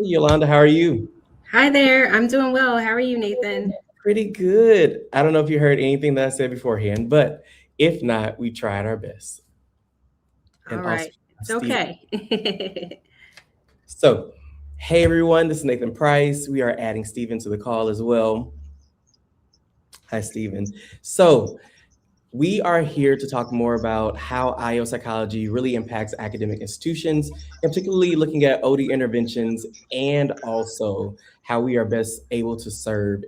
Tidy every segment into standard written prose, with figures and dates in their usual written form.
Yolanda, how are you? Hi there. I'm doing well. How are you, Nathan? Pretty good. I don't know if you heard anything that I said beforehand, but if not, we tried our best. And All also, right. It's Steve. okay. So, hey everyone, this is Nathan Price. We are adding Steven to the call as well. Hi, Steven. So, we are here to talk more about how IO psychology really impacts academic institutions, and particularly looking at OD interventions and also how we are best able to serve,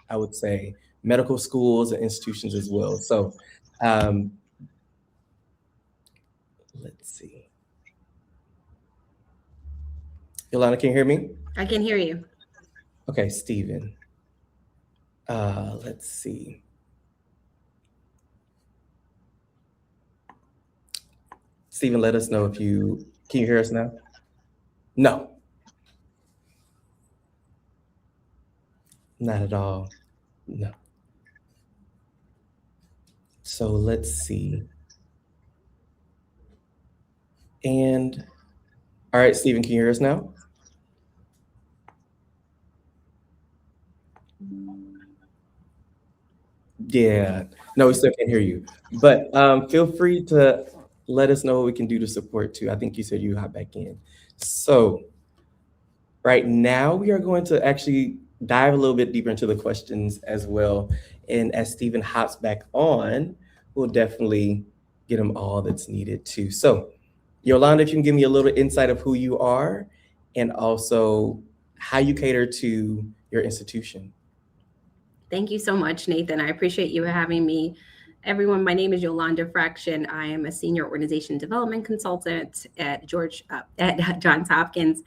I would say, medical schools and institutions as well. So um, let's see. Ilana, can you hear me? I can hear you. Okay, Stephen. Let's see. Stephen, let us know if you can you hear us now? No, not at all. No. So let's see. And all right, Stephen, can you hear us now? Yeah. No, we still can't hear you. But feel free to let us know what we can do to support too. I think you said you hop back in. So right now we are going to actually dive a little bit deeper into the questions as well. And as Stephen hops back on, we'll definitely get him all that's needed too. So Yolanda, if you can give me a little insight of who you are and also how you cater to your institution. Thank you so much, Nathan. I appreciate you having me. Everyone, my name is Yolanda Fraction. I am a senior organization development consultant at Johns Hopkins,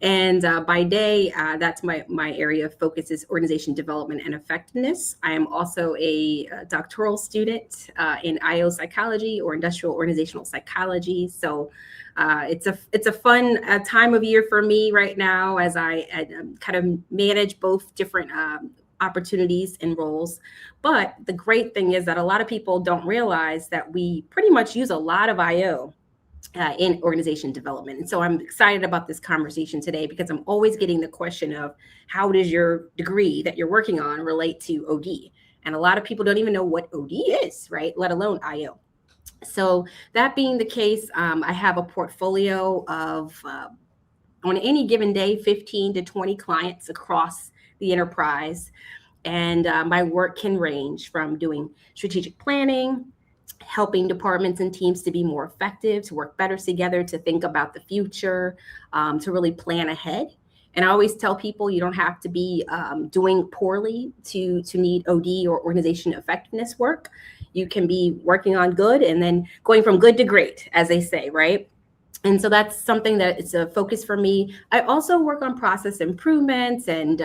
and by day, that's my area of focus is organization development and effectiveness. I am also a doctoral student in IO psychology or industrial organizational psychology. So it's a fun time of year for me right now as I kind of manage both different opportunities and roles. But the great thing is that a lot of people don't realize that we pretty much use a lot of IO in organization development. And so I'm excited about this conversation today because I'm always getting the question of how does your degree that you're working on relate to OD? And a lot of people don't even know what OD is, right? Let alone IO. So that being the case, I have a portfolio of on any given day 15 to 20 clients across the enterprise. And my work can range from doing strategic planning, helping departments and teams to be more effective, to work better together, to think about the future, to really plan ahead. And I always tell people you don't have to be doing poorly to need OD or organization effectiveness work. You can be working on good and then going from good to great, as they say, right? And so that's something that it's a focus for me. I also work on process improvements and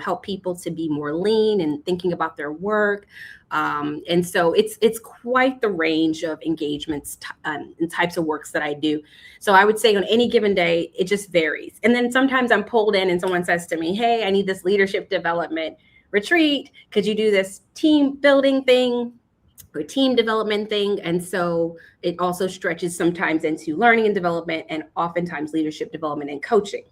help people to be more lean and thinking about their work. And so it's quite the range of engagements and types of works that I do. So I would say on any given day it just varies. And then sometimes I'm pulled in and someone says to me, "Hey, I need this leadership development retreat. Could you do this team building thing?" Or team development thing. And so it also stretches sometimes into learning and development and oftentimes leadership development and coaching.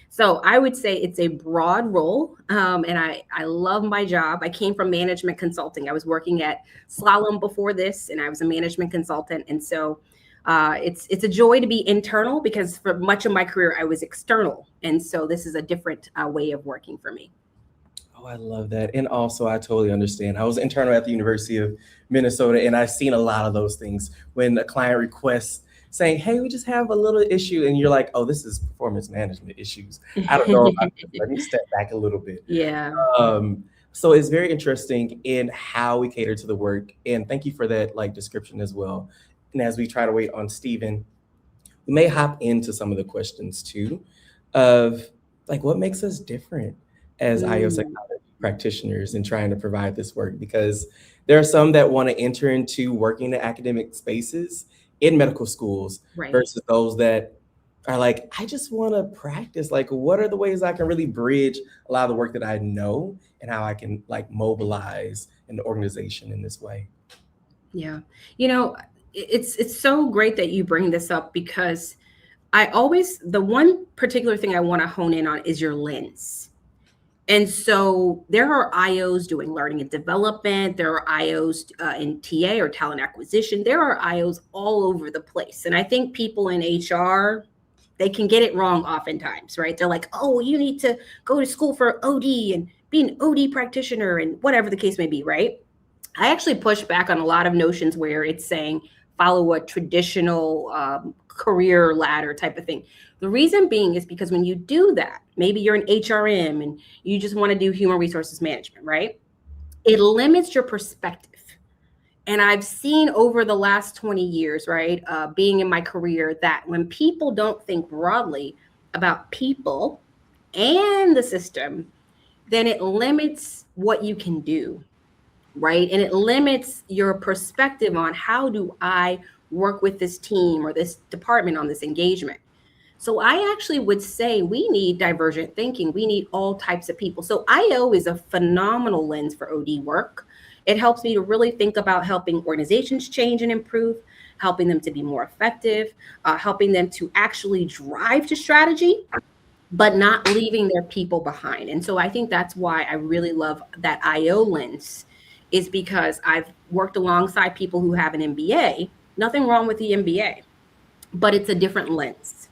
So I would say it's a broad role. And I love my job. I came from management consulting. I was working at Slalom before this, and I was a management consultant. And so it's a joy to be internal because for much of my career, I was external. And so this is a different way of working for me. Oh, I love that. And also, I totally understand. I was internal at the University of Minnesota, and I've seen a lot of those things when a client requests saying, "Hey, we just have a little issue," and you're like, "Oh, this is performance management issues. I don't know about this. Let me step back a little bit." Yeah. Um, so it's very interesting in how we cater to the work, and thank you for that like description as well. And as we try to wait on Stephen, we may hop into some of the questions too, of like what makes us different as IO Mm, psychology practitioners in trying to provide this work, because there are some that want to enter into working in academic spaces in medical schools right. versus those that are like, I just want to practice. Like, what are the ways I can really bridge a lot of the work that I know and how I can like mobilize an organization in this way? Yeah. You know, it's so great that you bring this up because the one particular thing I want to hone in on is your lens. And so there are IOs doing learning and development. There are IOs in TA or talent acquisition. There are IOs all over the place. And I think people in HR, they can get it wrong oftentimes, right? They're like, oh, you need to go to school for OD and be an OD practitioner and whatever the case may be, right? I actually push back on a lot of notions where it's saying follow a traditional career ladder type of thing. The reason being is because when you do that, maybe you're an HRM and you just want to do human resources management, right? It limits your perspective. And I've seen over the last 20 years, right, being in my career, that when people don't think broadly about people and the system, then it limits what you can do, right? And it limits your perspective on how do I work with this team or this department on this engagement. So I actually would say we need divergent thinking. We need all types of people. So IO is a phenomenal lens for OD work. It helps me to really think about helping organizations change and improve, helping them to be more effective, helping them to actually drive to strategy, but not leaving their people behind. And so I think that's why I really love that IO lens, is because I've worked alongside people who have an MBA. Nothing wrong with the MBA, but it's a different lens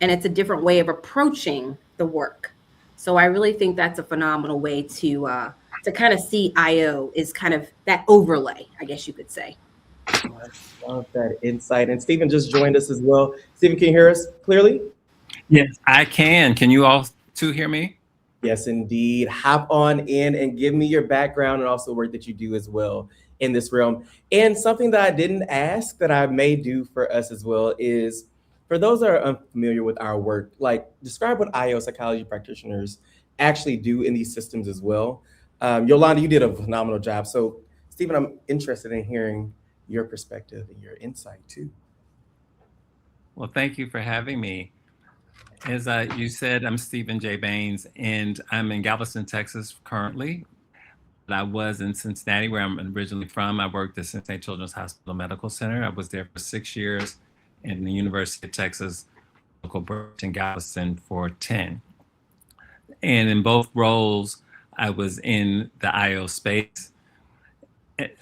and it's a different way of approaching the work. So I really think that's a phenomenal way to kind of see IO is kind of that overlay, I guess you could say. I love that insight. And Stephen just joined us as well. Stephen, can you hear us clearly? Yes, I can. Can you all two hear me? Yes, indeed. Hop on in and give me your background and also work that you do as well in this realm. And something that I didn't ask that I may do for us as well is, for those that are unfamiliar with our work, like describe what IO psychology practitioners actually do in these systems as well. Yolanda, you did a phenomenal job. So, Stephen, I'm interested in hearing your perspective and your insight too. Well, thank you for having me. As you said, I'm Stephen J. Baines, and I'm in Galveston, Texas currently. But I was in Cincinnati, where I'm originally from. I worked at Cincinnati Children's Hospital Medical Center. I was there for 6 years, and the University of Texas local branch in Galveston for 10. And in both roles, I was in the IO space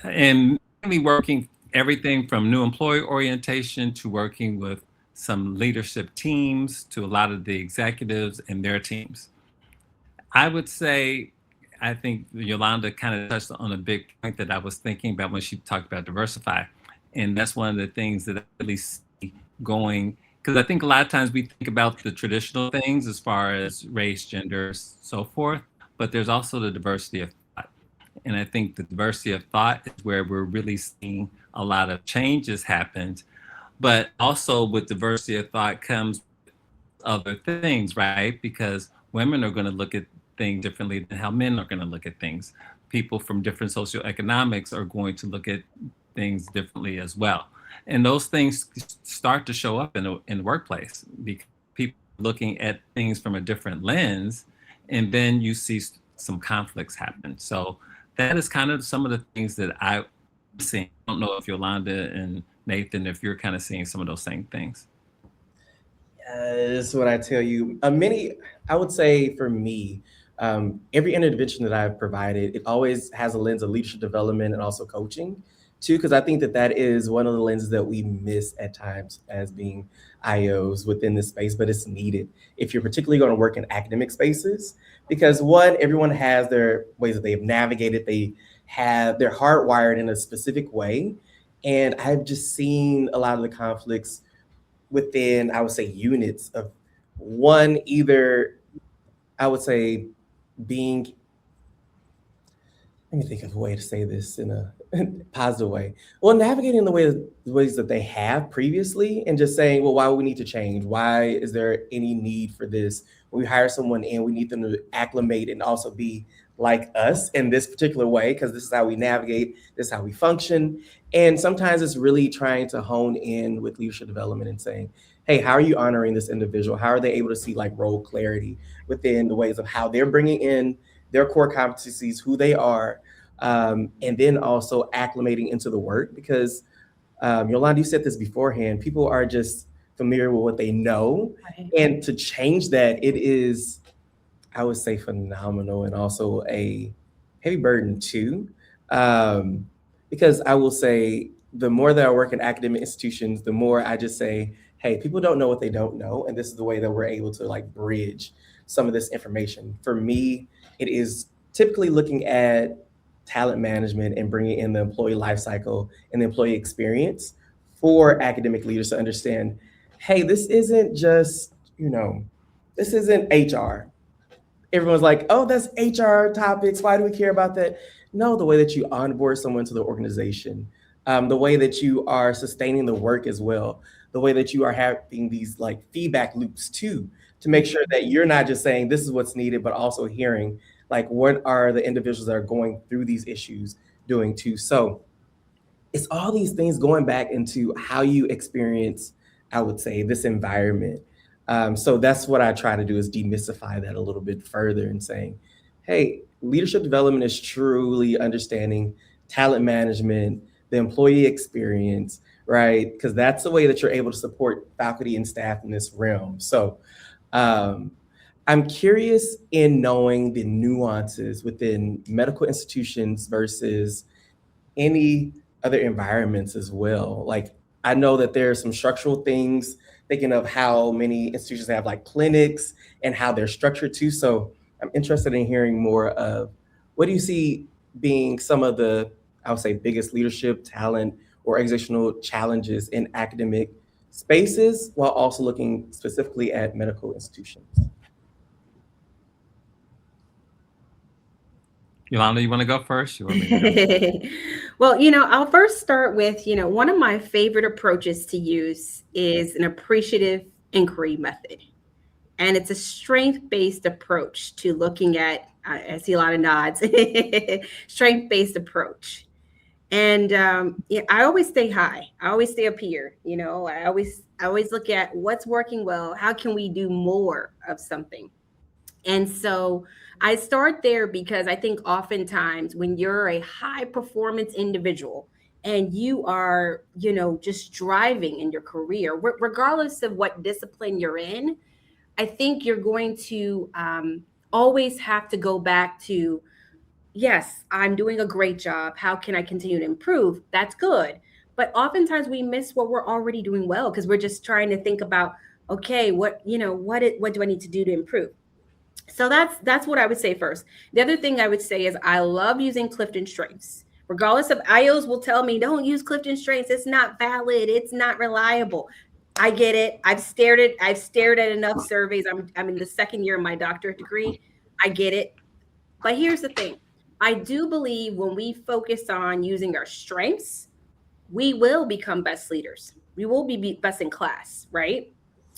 and mainly working everything from new employee orientation to working with some leadership teams to a lot of the executives and their teams. I would say, I think Yolanda kind of touched on a big point that I was thinking about when she talked about diversify. And that's one of the things that I really see going, because I think a lot of times we think about the traditional things as far as race, gender, so forth, but there's also the diversity of thought. And I think the diversity of thought is where we're really seeing a lot of changes happen. But also with diversity of thought comes other things, right? Because women are going to look at things differently than how men are going to look at things. People from different socioeconomics are going to look at things differently as well. And those things start to show up in the workplace because people are looking at things from a different lens, and then you see some conflicts happen. So that is kind of some of the things that I'm seeing. I don't know if Yolanda and Nathan, if you're kind of seeing some of those same things. This is what I tell you. I would say for me, every intervention that I've provided, it always has a lens of leadership development and also coaching too, because I think that that is one of the lenses that we miss at times as being IOs within this space, but it's needed if you're particularly going to work in academic spaces, because one, everyone has their ways that they have navigated, they're hardwired in a specific way. And I've just seen a lot of the conflicts within, I would say, units of one, either I would say being, let me think of a way to say this in a positive way. Well, navigating the ways that they have previously and just saying, well, why would we need to change? Why is there any need for this? When we hire someone in, we need them to acclimate and also be like us in this particular way, because this is how we navigate, this is how we function. And sometimes it's really trying to hone in with leadership development and saying, hey, how are you honoring this individual? How are they able to see like role clarity within the ways of how they're bringing in their core competencies, who they are, and then also acclimating into the work? Because Yolanda, you said this beforehand, people are just familiar with what they know. Right. And to change that, it is, I would say, phenomenal and also a heavy burden too. Um, because I will say, the more that I work in academic institutions, the more I just say, hey, people don't know what they don't know. And this is the way that we're able to like bridge some of this information. For me, it is typically looking at talent management and bringing in the employee life cycle and the employee experience for academic leaders to understand, hey, this isn't just, this isn't HR. Everyone's like, oh, that's HR topics. Why do we care about that? No, the way that you onboard someone to the organization, the way that you are sustaining the work as well, the way that you are having these like feedback loops too, to make sure that you're not just saying this is what's needed, but also hearing like what are the individuals that are going through these issues doing too. So it's all these things going back into how you experience, I would say, this environment. So that's what I try to do is demystify that a little bit further and saying, hey, leadership development is truly understanding talent management, the employee experience, right? Because that's the way that you're able to support faculty and staff in this realm. So um, I'm curious in knowing the nuances within medical institutions versus any other environments as well. Like I know that there are some structural things, thinking of how many institutions have like clinics and how they're structured too. So I'm interested in hearing more of what do you see being some of the, I would say, biggest leadership, talent, or organizational challenges in academic spaces while also looking specifically at medical institutions. Yolanda, you want to go first? You want me to go? Well, I'll first start with, one of my favorite approaches to use is an appreciative inquiry method. And it's a strength-based approach to looking at, I see a lot of nods, strength-based approach. And yeah, I always stay high. I always stay up here. I always look at what's working well. How can we do more of something? And so I start there because I think oftentimes when you're a high performance individual and you are, just driving in your career, regardless of what discipline you're in, I think you're going to always have to go back to, yes, I'm doing a great job. How can I continue to improve? That's good. But oftentimes we miss what we're already doing well because we're just trying to think about, okay, what do I need to do to improve? So that's what I would say first. The other thing I would say is I love using Clifton Strengths. Regardless of IOs will tell me, don't use Clifton Strengths. It's not valid. It's not reliable. I get it. I've stared at enough surveys. I'm in the second year of my doctorate degree. I get it. But here's the thing. I do believe when we focus on using our strengths, we will become best leaders. We will be best in class, right?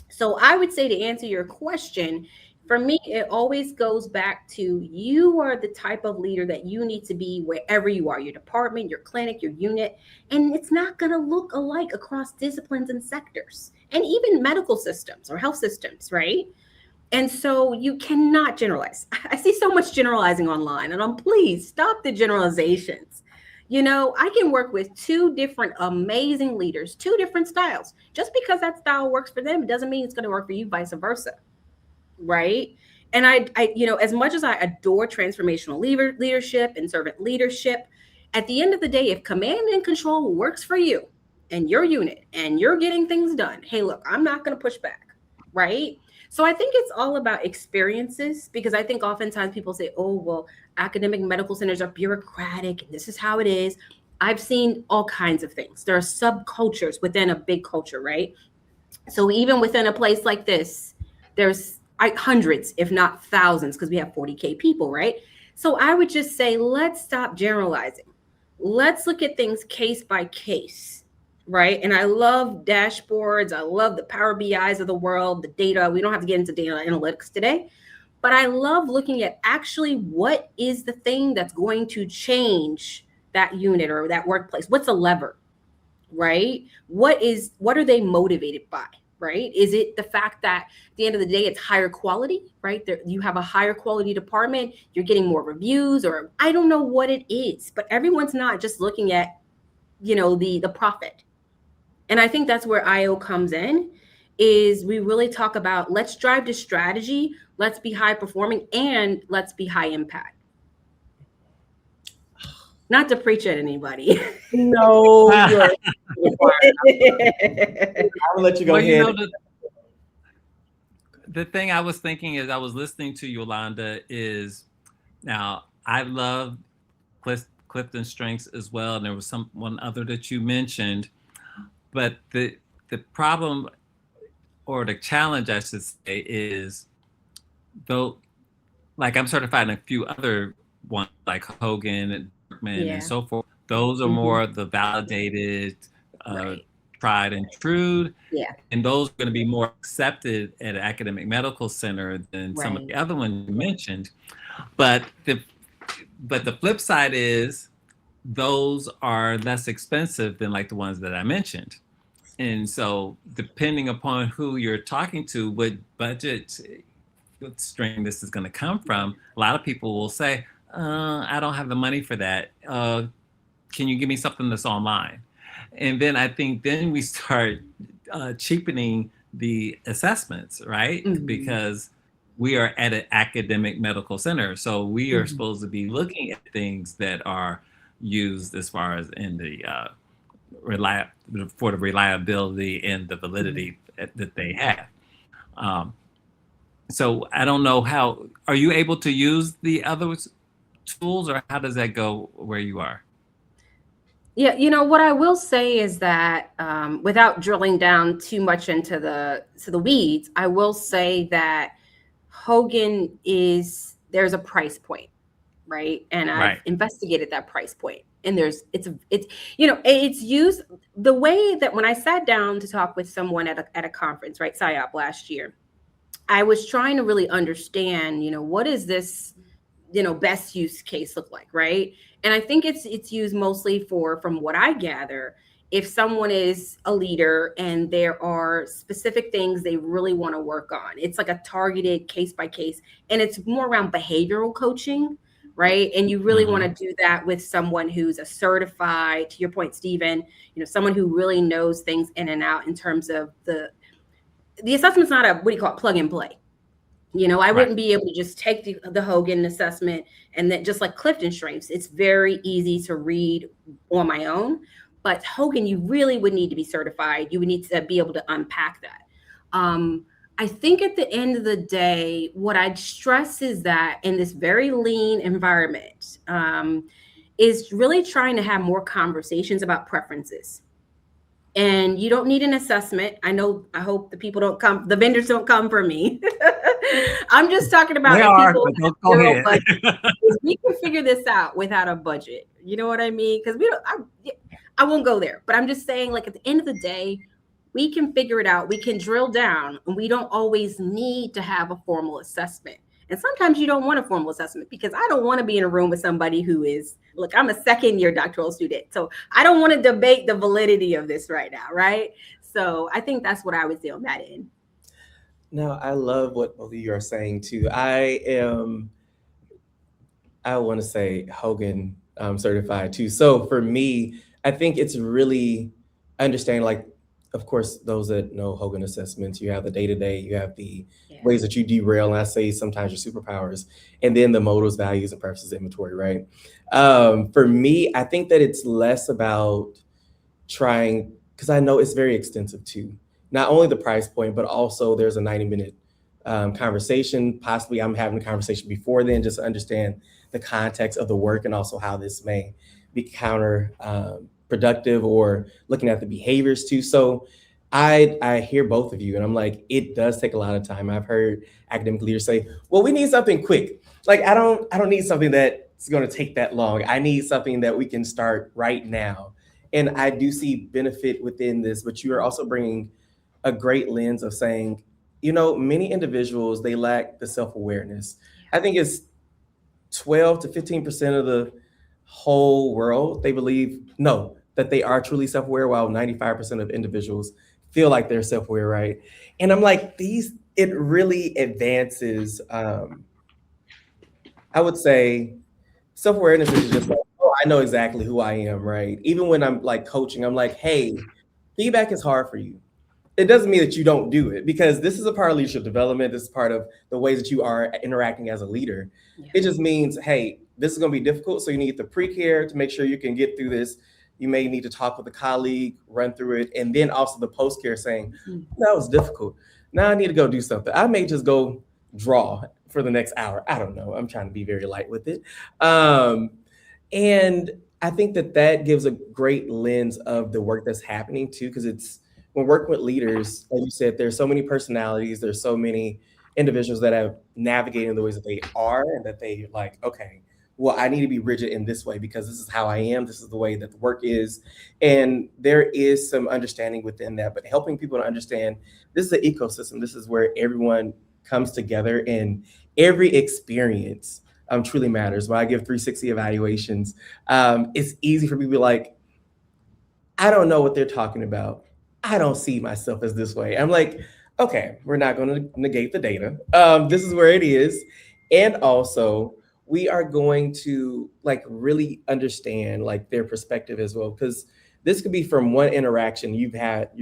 So I would say to answer your question, for me, it always goes back to you are the type of leader that you need to be wherever you are, your department, your clinic, your unit. And it's not going to look alike across disciplines and sectors and even medical systems or health systems, right? And so you cannot generalize. I see so much generalizing online, and please stop the generalizations. I can work with two different amazing leaders, two different styles. Just because that style works for them doesn't mean it's going to work for you, vice versa, right? And as much as I adore transformational leadership and servant leadership, at the end of the day, if command and control works for you and your unit and you're getting things done, hey, look, I'm not going to push back, right? So I think it's all about experiences because I think oftentimes people say, oh, well, academic medical centers are bureaucratic and this is how it is. I've seen all kinds of things. There are subcultures within a big culture, right? So even within a place like this, there's hundreds, if not thousands, because we have 40K people, right? So I would just say, let's stop generalizing. Let's look at things case by case, right? And I love dashboards. I love the Power BIs of the world, the data. We don't have to get into data analytics today, but I love looking at actually what is the thing that's going to change that unit or that workplace? What's a lever, right? What are they motivated by? Right? Is it the fact that at the end of the day, it's higher quality, right? You have a higher quality department, you're getting more reviews, or I don't know what it is, but everyone's not just looking at, the profit. And I think that's where IO comes in, is we really talk about, let's drive to strategy, let's be high performing, and let's be high impact. Not to preach at anybody. No, you're. I will let you go Well, ahead. The thing I was thinking as I was listening to Yolanda is, now I love Clifton Strengths as well, and there was one other that you mentioned, but the problem or the challenge, I should say, is though, like I'm certified in a few other ones like Hogan and Berkman and so forth. Those are more the validated, Right. tried and true. Yeah. And those are going to be more accepted at an academic medical center than some of the other ones you mentioned. But the flip side is those are less expensive than like the ones that I mentioned. And so depending upon who you're talking to, what budget, what string this is going to come from, a lot of people will say, I don't have the money for that. Can you give me something that's online? And then I think then we start cheapening the assessments, right? Because we are at an academic medical center. So we are supposed to be looking at things that are used as far as in the for the reliability and the validity that they have. So I don't know how, are you able to use the other tools, or how does that go where you are? Yeah, what I will say is that without drilling down too much into the weeds, I will say that Hogan there's a price point, right? And I've investigated that price point, and it's used the way that when I sat down to talk with someone at a conference, right, PsyOp last year, I was trying to really understand, what is this, best use case look like, right? And I think it's used mostly from what I gather, if someone is a leader and there are specific things they really want to work on. It's like a targeted case by case, and it's more around behavioral coaching, right? And you really want to do that with someone who's a certified, to your point, Stephen, someone who really knows things in and out in terms of the assessment's not a, what do you call it, plug and play. I wouldn't be able to just take the Hogan assessment and then, just like Clifton Strengths, it's very easy to read on my own. But Hogan, you really would need to be certified. You would need to be able to unpack that. I think at the end of the day, what I'd stress is that in this very lean environment, is really trying to have more conversations about preferences. And you don't need an assessment. I hope the vendors don't come for me. I'm just talking about the people. We can figure this out without a budget. You know what I mean? Because I won't go there. But I'm just saying, like, at the end of the day, we can figure it out. We can drill down, and we don't always need to have a formal assessment. And sometimes you don't want a formal assessment, because I don't want to be in a room with somebody who is, look, I'm a second-year doctoral student, so I don't want to debate the validity of this right now, right? So I think that's what I would say on that end. No, I love what both of you are saying too. I want to say Hogan certified too. So for me, I think it's really understanding, like, of course, those that know Hogan assessments, you have the day-to-day, you have the ways that you derail, and I say sometimes your superpowers, and then the motives, values, and preferences inventory, right? For me, I think that it's less about trying, because I know it's very extensive too. Not only the price point, but also there's a 90-minute conversation. Possibly I'm having a conversation before then, just to understand the context of the work and also how this may be counter productive, or looking at the behaviors too. So I hear both of you, and I'm like, it does take a lot of time. I've heard academic leaders say, well, we need something quick. Like, I don't need something that's going to take that long. I need something that we can start right now. And I do see benefit within this, but you are also bringing a great lens of saying, many individuals, they lack the self-awareness. I think it's 12 to 15% of the whole world, they believe, that they are truly self-aware, while 95% of individuals feel like they're self-aware, right? And I'm like, it really advances, I would say, self-awareness is just like, oh, I know exactly who I am, right? Even when I'm like coaching, I'm like, hey, feedback is hard for you. it doesn't mean that you don't do it, because this is a part of leadership development. This is part of the ways that you are interacting as a leader. Yeah. It just means, hey, this is going to be difficult. So you need the pre-care to make sure you can get through this. You may need to talk with a colleague, run through it. And then also the post-care saying, that was difficult. Now I need to go do something. I may just go draw for the next hour. I don't know. I'm trying to be very light with it. And I think that that gives a great lens of the work that's happening too, because it's when working with leaders, like you said, there's so many personalities, there's so many individuals that have navigated the ways that they are, and that they like, okay, well, I need to be rigid in this way because this is how I am. This is the way that the work is. And there is some understanding within that, but helping people to understand this is an ecosystem. This is where everyone comes together, and every experience truly matters. When I give 360 evaluations, it's easy for people to be like, I don't know what they're talking about. I don't see myself as this way. I'm like, okay, we're not going to negate the data. This is where it is. And also, we are going to like really understand like their perspective as well. Because this could be from one interaction you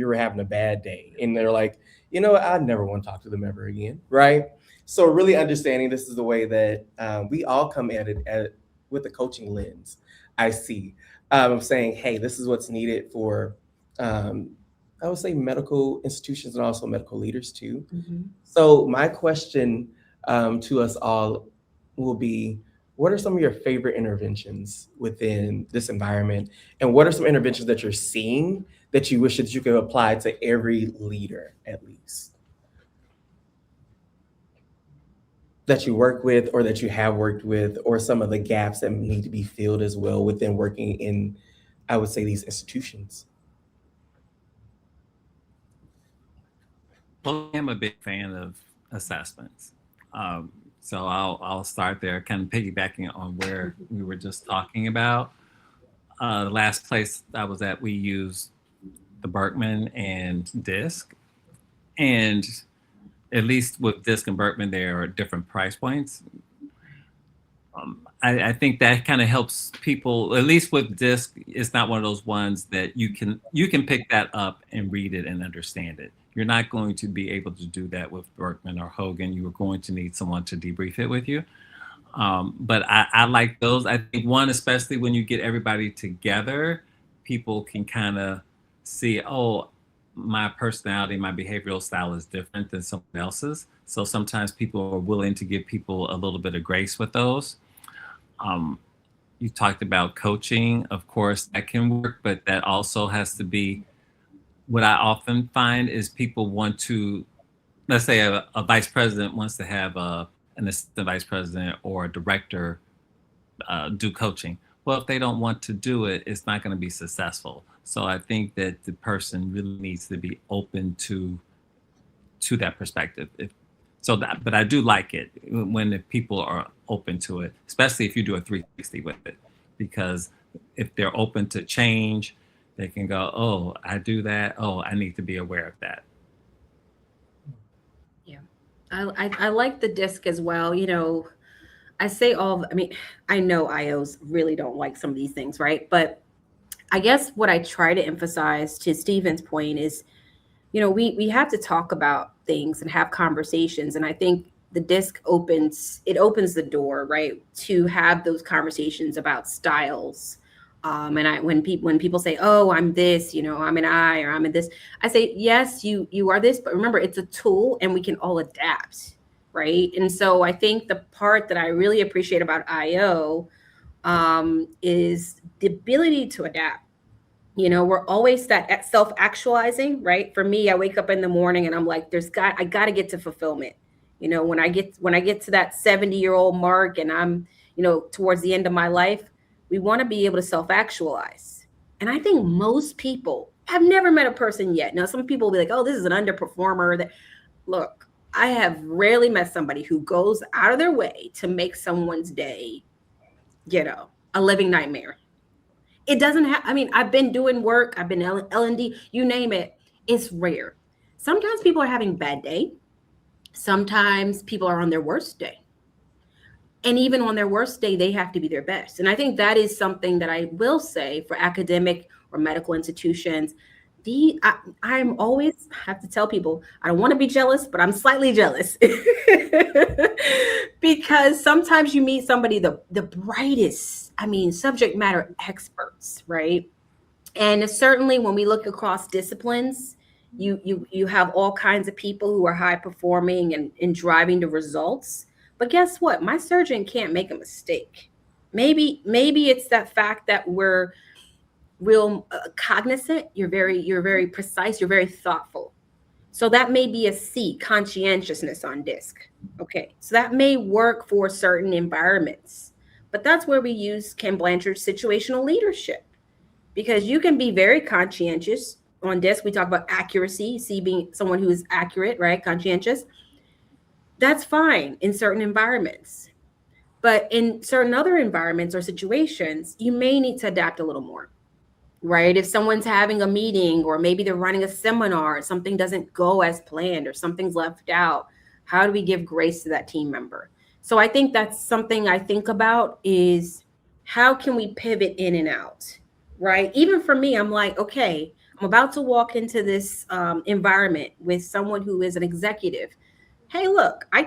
were having a bad day, and they're like, you know, I never want to talk to them ever again, right? So really understanding this is the way that we all come at it with a coaching lens. I see of saying, hey, this is what's needed for, I would say, medical institutions and also medical leaders too. Mm-hmm. So my question to us all will be, what are some of your favorite interventions within this environment? And what are some interventions that you're seeing that you wish that you could apply to every leader, at least, that you work with or that you have worked with, or some of the gaps that need to be filled as well within working in, I would say, these institutions? Well, I'm a big fan of assessments. So I'll start there, kind of piggybacking on where we were just talking about. The last place I was at, we used the Berkman and DISC. And at least with DISC and Berkman, there are different price points. I think that kind of helps people, at least with DISC, it's not one of those ones that you can pick that up and read it and understand it. You're not going to be able to do that with Berkman or Hogan. You are going to need someone to debrief it with you. But I like those. I think one, especially when you get everybody together, people can kind of see, oh, my personality, my behavioral style is different than someone else's. So sometimes people are willing to give people a little bit of grace with those. You talked about coaching. Of course, that can work, but that also has to be, what I often find is people want to, let's say a vice president wants to have an assistant vice president or a director do coaching. Well, if they don't want to do it, it's not going to be successful. So I think that the person really needs to be open to that perspective. But I do like it when the people are open to it, especially if you do a 360 with it, because if they're open to change, they can go, oh, I do that. Oh, I need to be aware of that. Yeah, I like the DISC as well. You know, I know IOs really don't like some of these things, right? But I guess what I try to emphasize, to Stephen's point, is, you know, we have to talk about things and have conversations. And I think the DISC opens the door, right, to have those conversations about styles. When people say, oh, I'm this, you know, I'm an I, or I'm in this, I say, yes, you are this, but remember, it's a tool and we can all adapt, right? And so I think the part that I really appreciate about IO is the ability to adapt. You know, we're always that self-actualizing, right? For me, I wake up in the morning and I'm like, I got to get to fulfillment. You know, when I get to that 70-year-old mark and I'm, you know, towards the end of my life, we want to be able to self-actualize. And I think most people, I've never met a person yet. Now, some people will be like, oh, this is an underperformer. Look, I have rarely met somebody who goes out of their way to make someone's day, you know, a living nightmare. It doesn't have, I've been doing work, I've been L&D, you name it. It's rare. Sometimes people are having a bad day. Sometimes people are on their worst day. And even on their worst day, they have to be their best. And I think that is something that I will say for academic or medical institutions. I'm always have to tell people I don't want to be jealous, but I'm slightly jealous because sometimes you meet somebody the brightest, I mean, subject matter experts, right? And certainly when we look across disciplines, you have all kinds of people who are high performing and driving the results. But guess what? My surgeon can't make a mistake. Maybe it's that fact that we're real cognizant, you're very precise, you're very thoughtful. So that may be a C, conscientiousness on disc. Okay, so that may work for certain environments, but that's where we use Ken Blanchard's situational leadership, because you can be very conscientious on disc. We talk about accuracy, C being someone who is accurate, right? Conscientious. That's fine in certain environments, but in certain other environments or situations, you may need to adapt a little more, right? If someone's having a meeting or maybe they're running a seminar, something doesn't go as planned or something's left out, how do we give grace to that team member? So I think that's something I think about is how can we pivot in and out, right? Even for me, I'm like, okay, I'm about to walk into this environment with someone who is an executive. Hey, look, I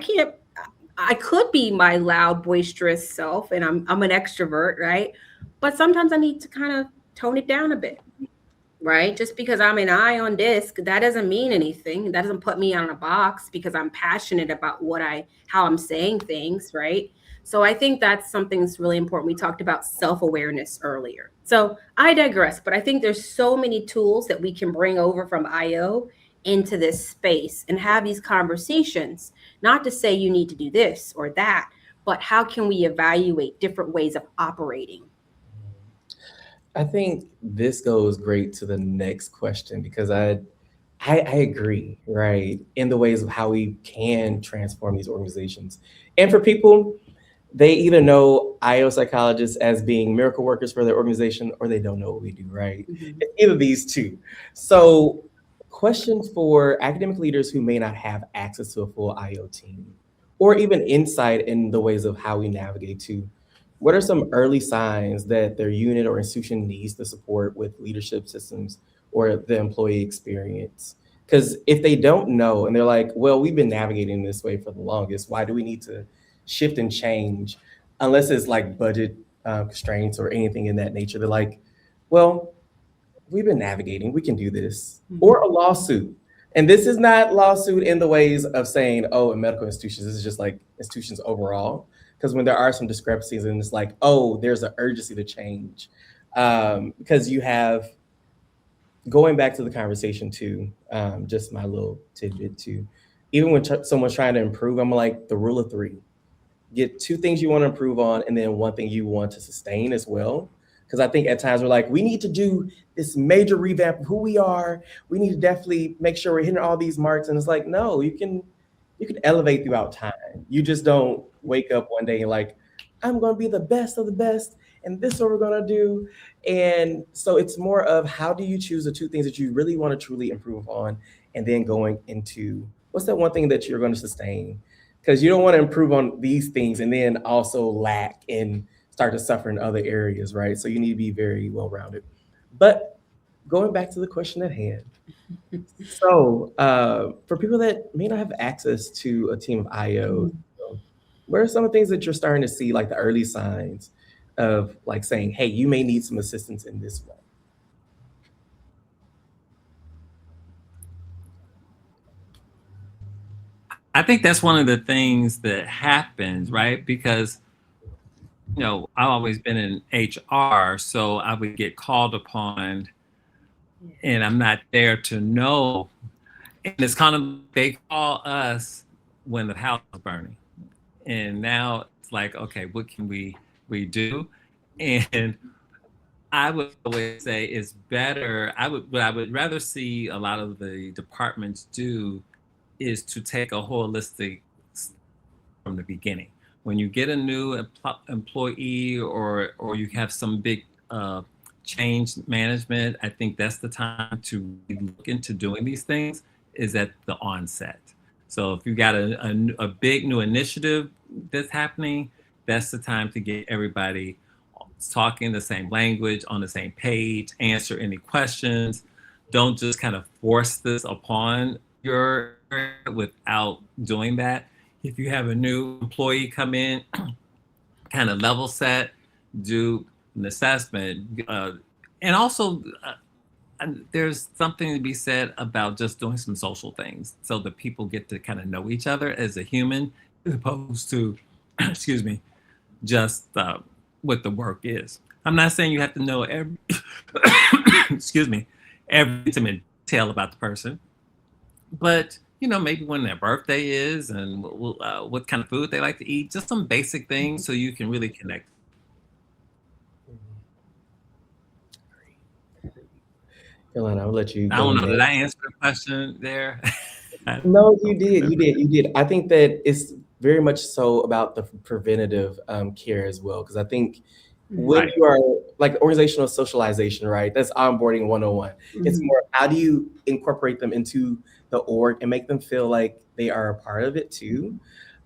could be my loud, boisterous self, and I'm an extrovert, right? But sometimes I need to kind of tone it down a bit, right? Just because I'm an eye on disc, that doesn't mean anything. That doesn't put me on a box because I'm passionate about how I'm saying things, right? So I think that's something that's really important. We talked about self-awareness earlier. So I digress, but I think there's so many tools that we can bring over from IO into this space and have these conversations, not to say you need to do this or that, but how can we evaluate different ways of operating? I think this goes great to the next question because I agree, right, in the ways of how we can transform these organizations. And for people, they either know IO psychologists as being miracle workers for their organization or they don't know what we do, right? Mhm. It's either these two. So, questions for academic leaders who may not have access to a full IO team or even insight in the ways of how we navigate to. What are some early signs that their unit or institution needs the support with leadership systems or the employee experience? Because if they don't know and they're like, well, we've been navigating this way for the longest, why do we need to shift and change? Unless it's like budget constraints or anything in that nature, they're like, well, we've been navigating, we can do this. Or Mhm. a lawsuit. And this is not lawsuit in the ways of saying, oh, in medical institutions, this is just like institutions overall. Because when there are some discrepancies and it's like, oh, there's an urgency to change. Because you have, going back to the conversation too, just my little tidbit too, even when someone's trying to improve, I'm like the rule of three, get two things you want to improve on and then one thing you want to sustain as well. Because I think at times we're like, we need to do this major revamp of who we are. We need to definitely make sure we're hitting all these marks. And it's like, no, you can elevate throughout time. You just don't wake up one day and like, I'm going to be the best of the best, and this is what we're going to do. And so it's more of how do you choose the two things that you really want to truly improve on, and then going into what's that one thing that you're going to sustain, because you don't want to improve on these things and then also lack and start to suffer in other areas, right? So you need to be very well rounded. But going back to the question at hand, so for people that may not have access to a team of IOs, Mhm. what are some of the things that you're starting to see, like the early signs of like saying, hey, you may need some assistance in this way? I think that's one of the things that happens, right? Because I've always been in HR, so I would get called upon, Yeah. and I'm not there to know. And it's kind of they call us when the house is burning, and now it's like, okay, what can we do? And I would always say it's better. What I would rather see a lot of the departments do is to take a holistic from the beginning. When you get a new employee or you have some big change management, I think that's the time to look into doing these things is at the onset. So if you got a big new initiative that's happening, that's the time to get everybody talking the same language on the same page, answer any questions, don't just kind of force this upon your without doing that. If you have a new employee come in, kind of level set, do an assessment, and also there's something to be said about just doing some social things so that people get to kind of know each other as a human, as opposed to, excuse me, just what the work is. I'm not saying you have to know every, excuse me, every intimate detail about the person, but maybe when their birthday is and what kind of food they like to eat, just some basic things so you can really connect. Yolanda, I'll let you I go don't know. Did next. I answer the question there? No, you did. You did. You did. I think that it's very much so about the preventative care as well. Because I think when Right. you are like organizational socialization, right? That's onboarding 101. It's more how do you incorporate them into the org and make them feel like they are a part of it too.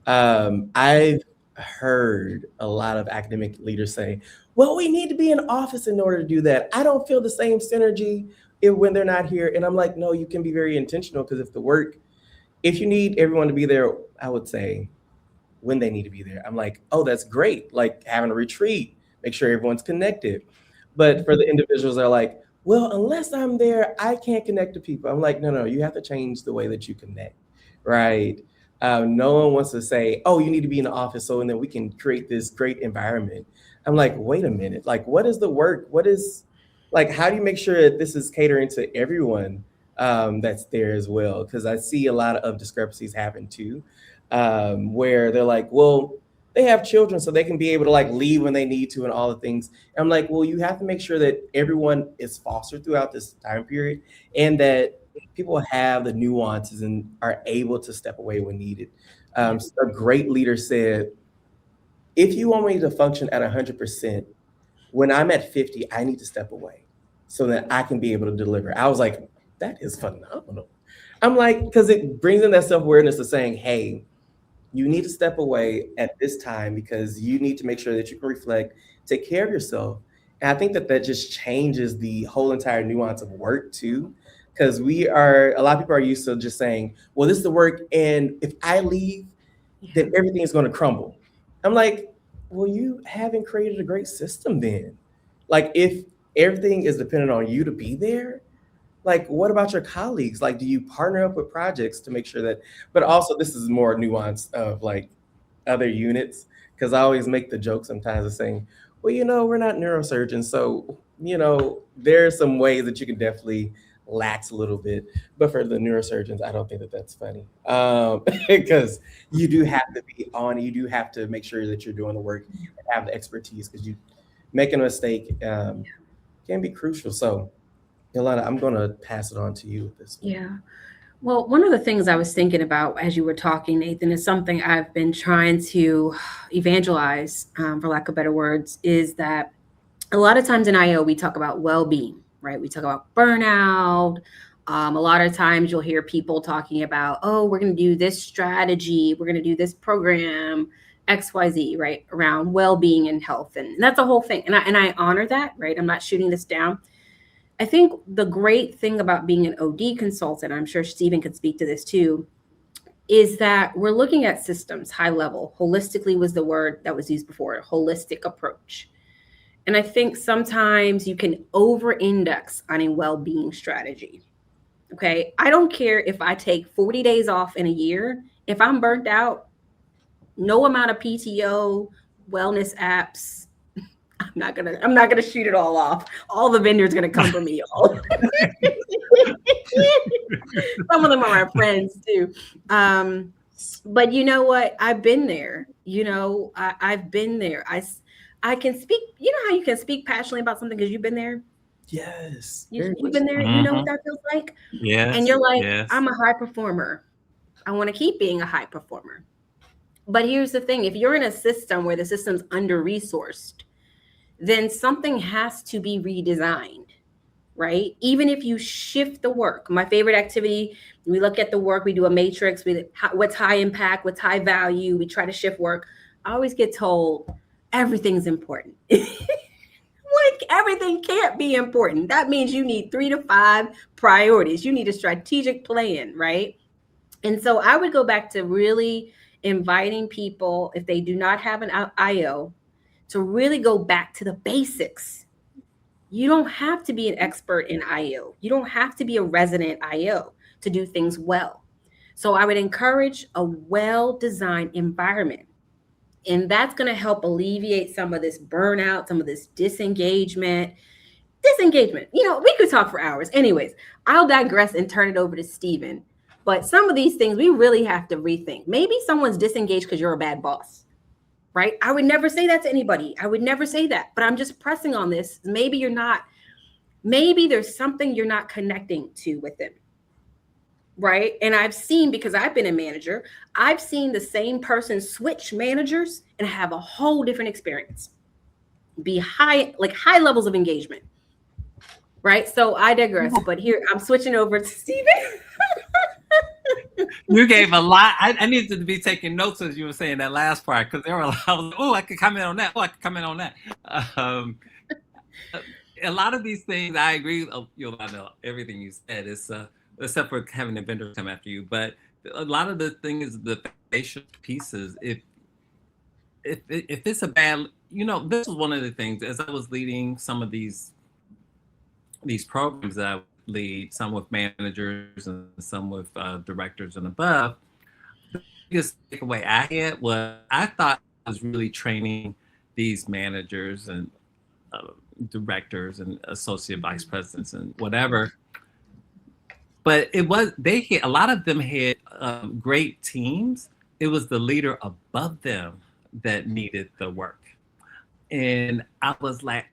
I've heard a lot of academic leaders say, well, we need to be in office in order to do that. I don't feel the same synergy when they're not here. And I'm like, no, you can be very intentional because if you need everyone to be there, I would say when they need to be there. I'm like, oh, that's great. Like having a retreat, make sure everyone's connected. But for the individuals that are like, well, unless I'm there, I can't connect to people. I'm like, no, you have to change the way that you connect, right? No one wants to say, oh, you need to be in the office so and then we can create this great environment. I'm like, wait a minute. Like, what is the work? How do you make sure that this is catering to everyone that's there as well? Because I see a lot of discrepancies happen too, where they're like, well, they have children so they can be able to like leave when they need to and all the things. And I'm like, well, you have to make sure that everyone is fostered throughout this time period and that people have the nuances and are able to step away when needed. A great leader said, if you want me to function at 100%, when I'm at 50, I need to step away so that I can be able to deliver. I was like, that is phenomenal. I'm like, because it brings in that self-awareness of saying, hey, you need to step away at this time because you need to make sure that you can reflect, take care of yourself. And I think that just changes the whole entire nuance of work too. Because a lot of people are used to just saying, well, this is the work. And if I leave, then everything is going to crumble. I'm like, well, you haven't created a great system then. Like if everything is dependent on you to be there, like what about your colleagues? Like do you partner up with projects to make sure that, but also this is more nuanced of like other units, because I always make the joke sometimes of saying, well, we're not neurosurgeons, so there are some ways that you can definitely lax a little bit, but for the neurosurgeons I don't think that that's funny, because you do have to be on, you do have to make sure that you're doing the work and have the expertise, because you making a mistake can be crucial. So Yolanda, I'm going to pass it on to you with this one. Yeah. Well, one of the things I was thinking about as you were talking, Nathan, is something I've been trying to evangelize, for lack of better words, is that a lot of times in IO, we talk about well-being, right? We talk about burnout. A lot of times you'll hear people talking about, oh, we're going to do this strategy, we're going to do this program, XYZ, right? Around well-being and health. And that's a whole thing. And I honor that, right? I'm not shooting this down. I think the great thing about being an OD consultant, I'm sure Stephen could speak to this too, is that we're looking at systems, high level. Holistically was the word that was used before, holistic approach. And I think sometimes you can over-index on a well-being strategy. Okay. I don't care if I take 40 days off in a year. If I'm burnt out, no amount of PTO, wellness apps, I'm not gonna shoot it all off. All the vendors gonna come for me, y'all. Some of them are my friends too. But you know what? I've been there. I've been there. I can speak. You know how you can speak passionately about something because you've been there. Yes. You've been there. You know what that feels like. Yes. And you're like, yes. I'm a high performer. I want to keep being a high performer. But here's the thing: if you're in a system where the system's under-resourced, then something has to be redesigned, right? Even if you shift the work. My favorite activity, we look at the work, we do a matrix, what's high impact, what's high value, we try to shift work. I always get told everything's important. Like Everything can't be important. That means you need 3 to 5 priorities. You need a strategic plan, right? And so I would go back to really inviting people, if they do not have an IO, to really go back to the basics. You don't have to be an expert in IO. You don't have to be a resident IO to do things well. So I would encourage a well-designed environment. And that's going to help alleviate some of this burnout, some of this disengagement. We could talk for hours. Anyways, I'll digress and turn it over to Stephen. But some of these things we really have to rethink. Maybe someone's disengaged because you're a bad boss, right? I would never say that to anybody. I would never say that. But I'm just pressing on this. Maybe you're not, maybe there's something you're not connecting to with them, right? And I've seen, because I've been a manager, I've seen the same person switch managers and have a whole different experience. Be high levels of engagement. Right. So I digress, but here I'm switching over to Stephen. You gave a lot. I needed to be taking notes as you were saying that last part, because there were a lot of, I could comment on that. I could comment on that. A lot of these things, I agree with everything you said. It's except for having the vendors come after you. But a lot of the things, the foundation pieces, if it's a bad, this was one of the things as I was leading some of these programs that I lead, some with managers and some with directors and above. The biggest takeaway I had was I thought I was really training these managers and directors and associate vice presidents and whatever. But a lot of them had great teams. It was the leader above them that needed the work. And I was like,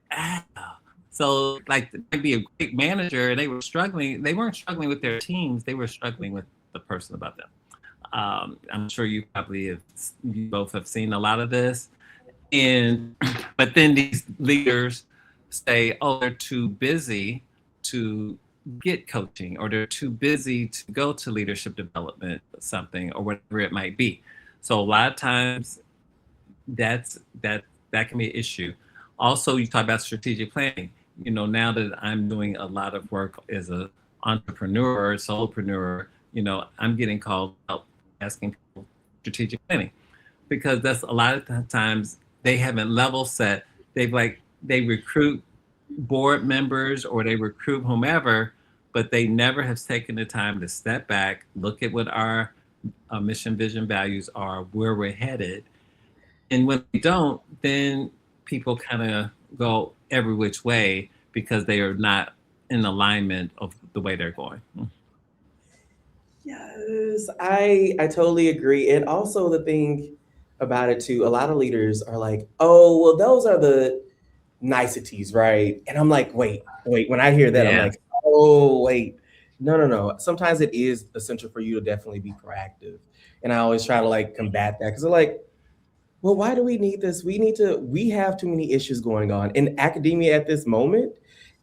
So like they'd be a great manager and they were struggling. They weren't struggling with their teams. They were struggling with the person above them. I'm sure you both have seen a lot of this. But then these leaders say, oh, they're too busy to get coaching, or they're too busy to go to leadership development, something, or whatever it might be. So a lot of times that can be an issue. Also, you talk about strategic planning. Now that I'm doing a lot of work as an entrepreneur, solopreneur, I'm getting called out asking people strategic planning, because that's a lot of times they haven't level set. They recruit board members or they recruit whomever, but they never have taken the time to step back, look at what our mission, vision, values are, where we're headed. And when we don't, then people kind of go every which way because they are not in alignment of the way they're going. Yes, I totally agree. And also the thing about it too, a lot of leaders are like, oh, well, those are the niceties, right? And I'm like, wait. When I hear that, I'm like, oh, wait. No. Sometimes it is essential for you to definitely be proactive. And I always try to combat that, because they're like, well, why do we need this? We have too many issues going on in academia at this moment.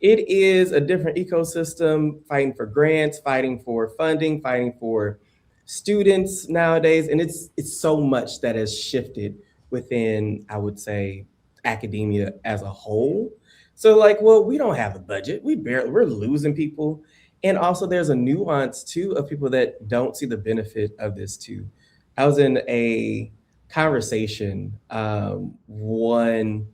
It is a different ecosystem, fighting for grants, fighting for funding, fighting for students nowadays. And it's so much that has shifted within, I would say, academia as a whole. So well, we don't have a budget. We're losing people. And also there's a nuance too of people that don't see the benefit of this too. I was in a conversation, one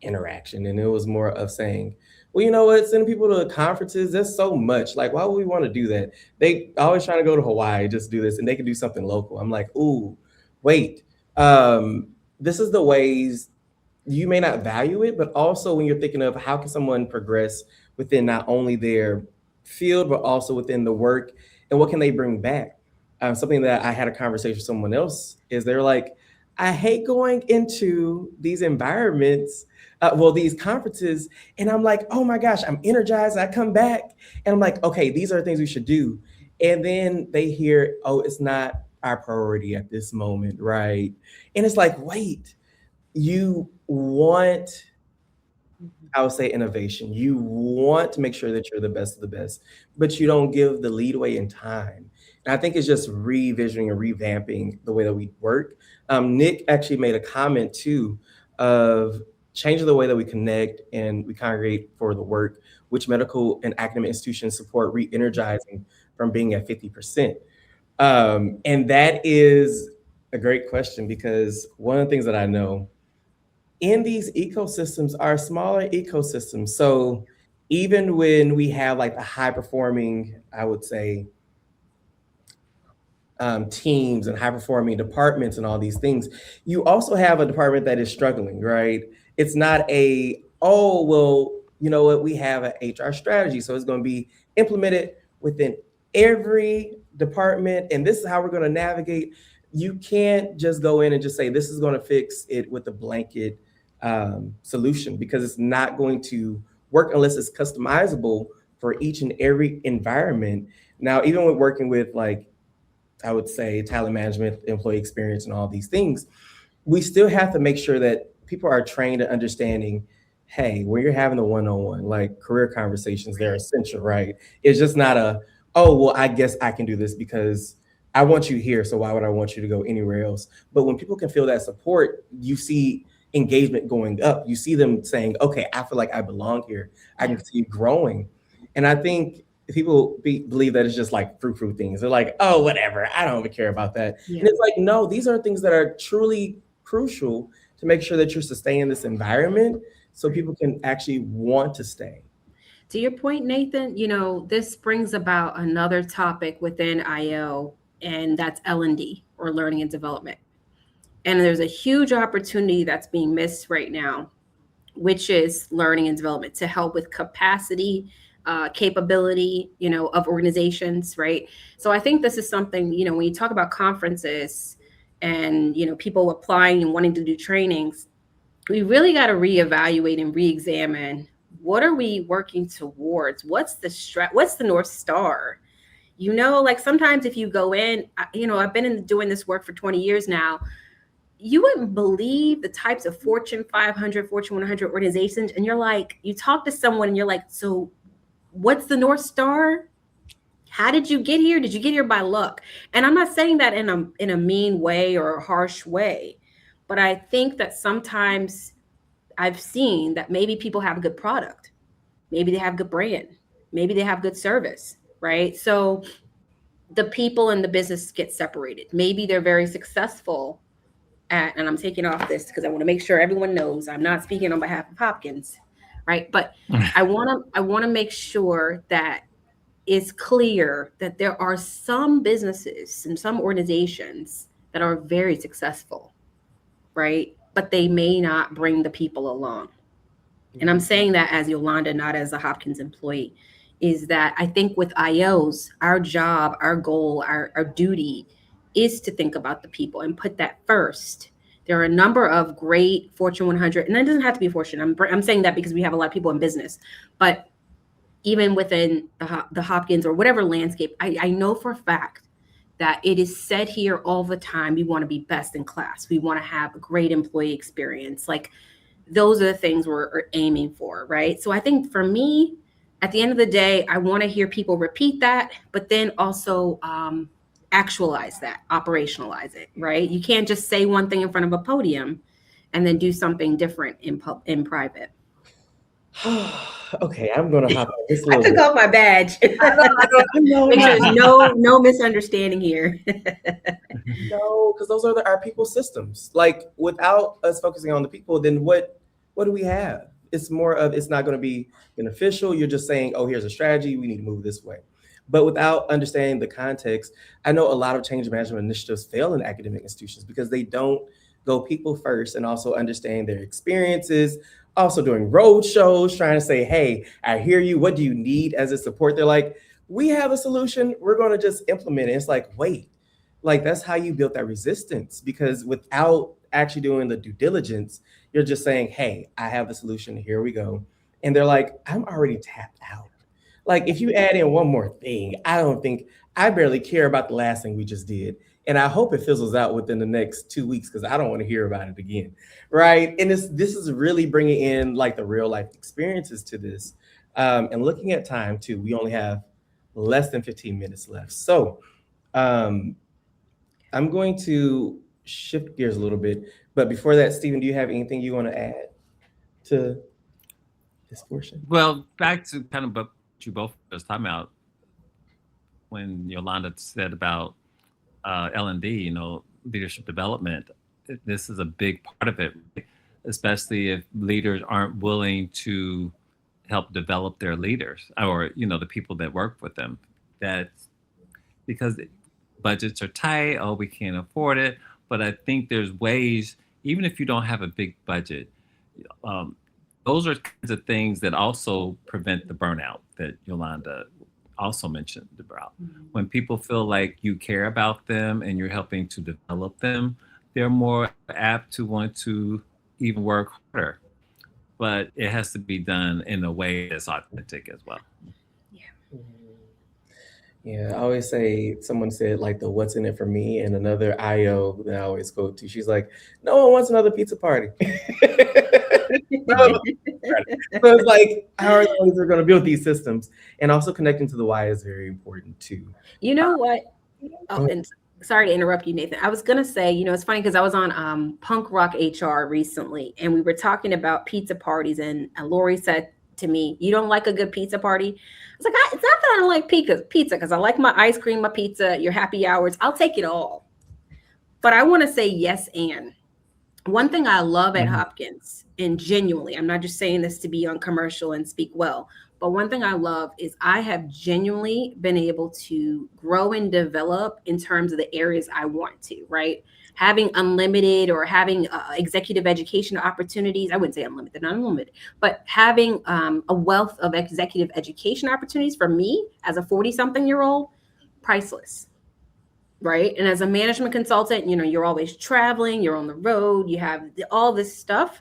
interaction, and it was more of saying, well, you know what, sending people to conferences, that's so much. Why would we want to do that? They always trying to go to Hawaii, just do this, and they can do something local. I'm like, ooh, wait. This is the ways you may not value it, but also when you're thinking of how can someone progress within not only their field, but also within the work, and what can they bring back? Something that I had a conversation with someone else is they're like, I hate going into these environments, these conferences, and I'm like, oh my gosh, I'm energized. I come back and I'm like, okay, these are the things we should do. And then they hear, oh, it's not our priority at this moment, right? And it's like, wait, you want, I would say, innovation. You want to make sure that you're the best of the best, but you don't give the leadway in time. And I think it's just revisioning and revamping the way that we work. Nick actually made a comment too of changing the way that we connect and we congregate for the work, which medical and academic institutions support re-energizing from being at 50%. And that is a great question because one of the things that I know in these ecosystems are smaller ecosystems. So even when we have like the high performing, I would say, teams and high performing departments and all these things, you also have a department that is struggling, right? It's not a, oh, well, you know what, we have an HR strategy. So it's going to be implemented within every department. And this is how we're going to navigate. You can't just go in and just say, this is going to fix it with a blanket solution because it's not going to work unless it's customizable for each and every environment. Now, even with working with like I would say talent management, employee experience, and all these things, we still have to make sure that people are trained in understanding, hey, when you're having the one-on-one, like career conversations, they're essential, right? It's just not a, oh, well, I guess I can do this because I want you here, so why would I want you to go anywhere else? But when people can feel that support, you see engagement going up. You see them saying, okay, I feel like I belong here. I can see growing. And I think people believe that it's just like fruit things. They're like, oh, whatever. I don't even care about that. Yeah. And it's like, no, these are things that are truly crucial to make sure that you're sustaining this environment so people can actually want to stay. To your point, Nathan, this brings about another topic within IO, and that's L&D, or learning and development. And there's a huge opportunity that's being missed right now, which is learning and development to help with capacity, capability, of organizations, right? So I think this is something, when you talk about conferences and, people applying and wanting to do trainings, we really got to reevaluate and reexamine what are we working towards? What's the North Star? Like sometimes if you go in, I've been doing this work for 20 years now. You wouldn't believe the types of Fortune 500, Fortune 100 organizations. And you're like, you talk to someone and you're like, so what's the North Star? How did you get here? Did you get here by luck? And I'm not saying that in a mean way or a harsh way, but I think that sometimes I've seen that maybe people have a good product. Maybe they have good brand. Maybe they have good service, right? So the people and the business get separated. Maybe they're very successful and I'm taking off this because I want to make sure everyone knows I'm not speaking on behalf of Hopkins, right? But I want to make sure that it's clear that there are some businesses and some organizations that are very successful, right? But they may not bring the people along. And I'm saying that as Yolanda, not as a Hopkins employee, is that I think with IOs, our job, our goal, our duty is to think about the people and put that first. There are a number of great Fortune 100, and it doesn't have to be Fortune. I'm saying that because we have a lot of people in business, but even within the Hopkins or whatever landscape, I know for a fact that it is said here all the time, we want to be best in class. We want to have a great employee experience. Like those are the things we're aiming for, right? So I think for me, at the end of the day, I want to hear people repeat that, but then also actualize that, operationalize it, right? You can't just say one thing in front of a podium and then do something different in private. Okay, I'm gonna hop on this a I little took bit. off my badge. I know. Make sure there's no misunderstanding here. No, because those are our people systems. Like without us focusing on the people, then what do we have? It's more of it's not going to be beneficial. You're just saying, oh, here's a strategy. We need to move this way. But without understanding the context, I know a lot of change management initiatives fail in academic institutions because they don't go people first and also understand their experiences, also doing road shows, trying to say, hey, I hear you. What do you need as a support? They're like, we have a solution. We're going to just implement it. It's like, wait, like that's how you built that resistance because without actually doing the due diligence, you're just saying, hey, I have the solution. Here we go. And they're like, I'm already tapped out. Like if you add in one more thing, I barely care about the last thing we just did. And I hope it fizzles out within the next 2 weeks because I don't want to hear about it again. Right. And this is really bringing in like the real life experiences to this. And looking at time too, we only have less than 15 minutes left. So I'm going to shift gears a little bit. But before that, Stephen, do you have anything you want to add? to this portion? Well, back to kind of what you both was talking about when Yolanda said about L&D, leadership development. This is a big part of it, right? Especially if leaders aren't willing to help develop their leaders or the people that work with them. That's because budgets are tight. Oh, we can't afford it. But I think there's ways, even if you don't have a big budget, um, those are kinds of things that also prevent the burnout that Yolanda also mentioned about. When people feel like you care about them and you're helping to develop them, they're more apt to want to even work harder. But it has to be done in a way that's authentic as well. Yeah, I always say, someone said like the what's in it for me, and another IO that I always go to, she's like, no one wants another pizza party. So it's like, how are we going to build these systems? And also connecting to the why is very important too. You know what? Oh, ahead. and sorry to interrupt you, Nathan. I was gonna say, it's funny because I was on Punk Rock HR recently, and we were talking about pizza parties, and Lori said to me, "You don't like a good pizza party?" I was like, "It's not that I don't like pizza, because I like my ice cream, my pizza, your happy hours. I'll take it all." But I want to say yes, and one thing I love at Hopkins, and genuinely, I'm not just saying this to be on commercial and speak well, but one thing I love is I have genuinely been able to grow and develop in terms of the areas I want to, right? Having unlimited or having executive education opportunities. I wouldn't say unlimited, not unlimited, but having a wealth of executive education opportunities for me as a 40-something-year-old, priceless. Right. And as a management consultant, you're always traveling, you're on the road, you have all this stuff.